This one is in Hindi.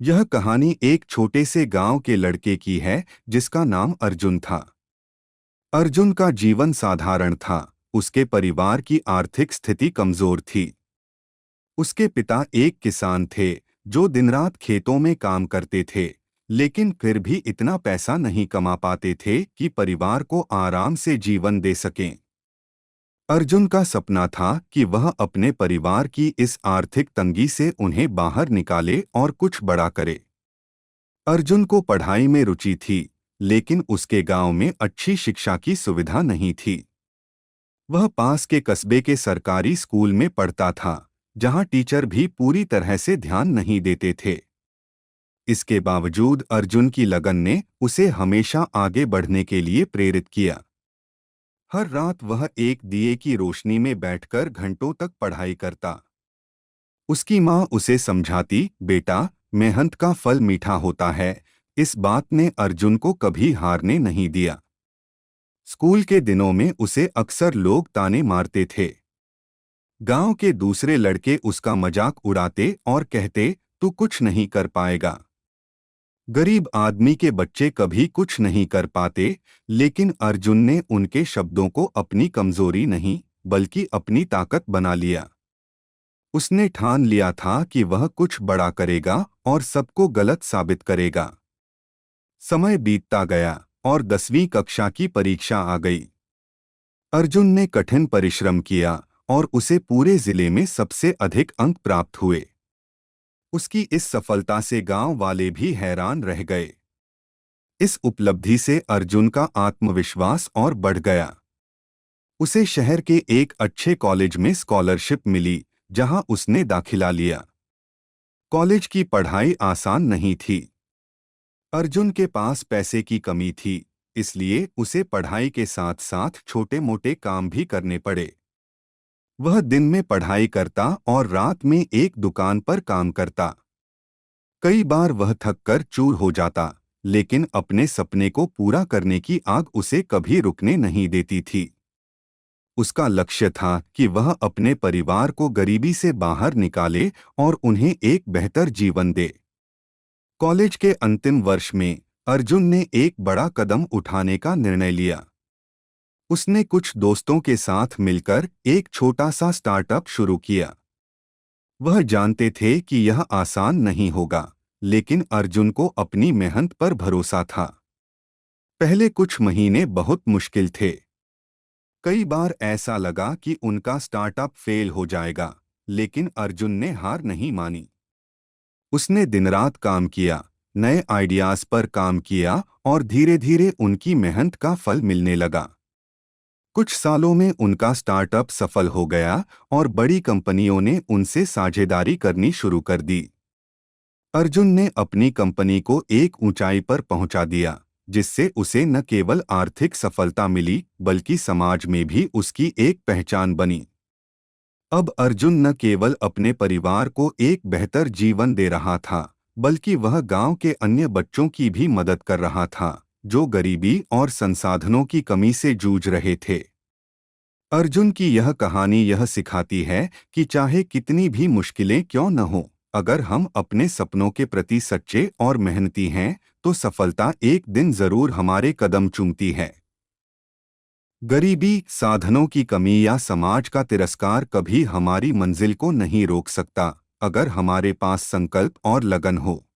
यह कहानी एक छोटे से गांव के लड़के की है जिसका नाम अर्जुन था। अर्जुन का जीवन साधारण था। उसके परिवार की आर्थिक स्थिति कमजोर थी। उसके पिता एक किसान थे जो दिन रात खेतों में काम करते थे, लेकिन फिर भी इतना पैसा नहीं कमा पाते थे कि परिवार को आराम से जीवन दे सकें। अर्जुन का सपना था कि वह अपने परिवार की इस आर्थिक तंगी से उन्हें बाहर निकाले और कुछ बड़ा करे। अर्जुन को पढ़ाई में रुचि थी, लेकिन उसके गांव में अच्छी शिक्षा की सुविधा नहीं थी। वह पास के कस्बे के सरकारी स्कूल में पढ़ता था, जहां टीचर भी पूरी तरह से ध्यान नहीं देते थे। इसके बावजूद अर्जुन की लगन ने उसे हमेशा आगे बढ़ने के लिए प्रेरित किया। हर रात वह एक दिए की रोशनी में बैठकर घंटों तक पढ़ाई करता। उसकी माँ उसे समझाती, बेटा, मेहनत का फल मीठा होता है। इस बात ने अर्जुन को कभी हारने नहीं दिया। स्कूल के दिनों में उसे अक्सर लोग ताने मारते थे। गांव के दूसरे लड़के उसका मजाक उड़ाते और कहते, तू कुछ नहीं कर पाएगा। गरीब आदमी के बच्चे कभी कुछ नहीं कर पाते, लेकिन अर्जुन ने उनके शब्दों को अपनी कमजोरी नहीं, बल्कि अपनी ताकत बना लिया। उसने ठान लिया था कि वह कुछ बड़ा करेगा और सबको गलत साबित करेगा। समय बीतता गया और 10वीं कक्षा की परीक्षा आ गई। अर्जुन ने कठिन परिश्रम किया और उसे पूरे जिले में सबसे अधिक अंक प्राप्त हुए। उसकी इस सफलता से गांव वाले भी हैरान रह गए। इस उपलब्धि से अर्जुन का आत्मविश्वास और बढ़ गया। उसे शहर के एक अच्छे कॉलेज में स्कॉलरशिप मिली, जहां उसने दाखिला लिया। कॉलेज की पढ़ाई आसान नहीं थी। अर्जुन के पास पैसे की कमी थी, इसलिए उसे पढ़ाई के साथ साथ छोटे-मोटे काम भी करने पड़े। वह दिन में पढ़ाई करता और रात में एक दुकान पर काम करता। कई बार वह थककर चूर हो जाता, लेकिन अपने सपने को पूरा करने की आग उसे कभी रुकने नहीं देती थी। उसका लक्ष्य था कि वह अपने परिवार को गरीबी से बाहर निकाले और उन्हें एक बेहतर जीवन दे। कॉलेज के अंतिम वर्ष में अर्जुन ने एक बड़ा कदम उठाने का निर्णय लिया। उसने कुछ दोस्तों के साथ मिलकर एक छोटा सा स्टार्टअप शुरू किया। वह जानते थे कि यह आसान नहीं होगा, लेकिन अर्जुन को अपनी मेहनत पर भरोसा था। पहले कुछ महीने बहुत मुश्किल थे। कई बार ऐसा लगा कि उनका स्टार्टअप फेल हो जाएगा, लेकिन अर्जुन ने हार नहीं मानी। उसने दिन रात काम किया, नए आइडियाज पर काम किया और धीरे धीरे उनकी मेहनत का फल मिलने लगा। कुछ सालों में उनका स्टार्टअप सफल हो गया और बड़ी कंपनियों ने उनसे साझेदारी करनी शुरू कर दी। अर्जुन ने अपनी कंपनी को एक ऊंचाई पर पहुंचा दिया, जिससे उसे न केवल आर्थिक सफलता मिली, बल्कि समाज में भी उसकी एक पहचान बनी। अब अर्जुन न केवल अपने परिवार को एक बेहतर जीवन दे रहा था, बल्कि वह गांव के अन्य बच्चों की भी मदद कर रहा था, जो गरीबी और संसाधनों की कमी से जूझ रहे थे। अर्जुन की यह कहानी यह सिखाती है कि चाहे कितनी भी मुश्किलें क्यों न हों, अगर हम अपने सपनों के प्रति सच्चे और मेहनती हैं, तो सफलता एक दिन जरूर हमारे कदम चूमती है। गरीबी, साधनों की कमी या समाज का तिरस्कार कभी हमारी मंजिल को नहीं रोक सकता, अगर हमारे पास संकल्प और लगन हो।